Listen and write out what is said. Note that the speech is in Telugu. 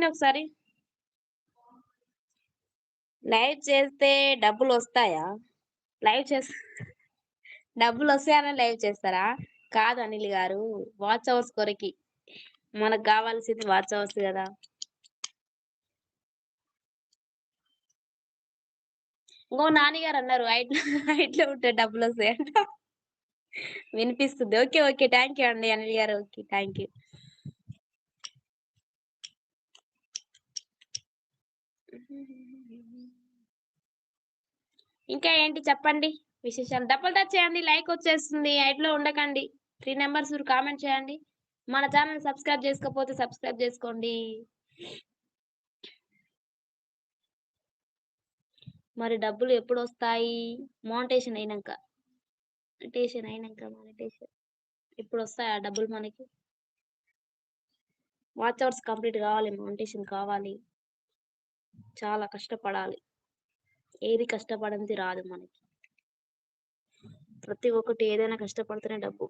చెప్పండి ఒకసారి? లైవ్ చేస్తే డబ్బులొస్తాయా? లైవ్ చేస్ డబ్బులొస్తాయనే లైవ్ చేస్తారా? కాదు అనిల్ గారు. వాచ్ అవర్స్ కొరకి. మనకు గావాల్సింది వాచ్ అవర్స్ గదా! ఇంగో నాని గారన్నారు హైట్‌లో ఉంటే డబ్బులొస్తాయంట. వినిపిస్తుంది. ఓకే. ఓకే. థాంక్ యూ అండి అనిల్ గారు. ఓకే. Thank you. ఇంకా ఏంటి చెప్పండి విశేషాలు? డబుల్ టచ్ చేయండి. లైకొచ్చేస్తుంది. హైట్‌లో ఉండకండి. 3 నంబర్స్ కామెంట్ చేయండి. మన ఛానెల్ సబ్స్క్రైబ్ చేసుకోకపోతే సబ్స్క్రైబ్ చేసుకోండి. మరి డబ్బులు ఎప్పుడొస్తాయి? మానిటైజేషన్ అయినంక. మానిటైజేషన్. ఇప్పుడొస్తాయా డబ్బులు మనకి? వాచ్ అవర్స్ కంప్లీట్ గావాలి. మానిటైజేషన్ కావాలి. చాలా కష్టపడాలి. ఏది కష్టపడంది రాదు మనకి. ప్రతి ఒక్కటి ఏదైనా కష్టపడితేనే డబ్బు.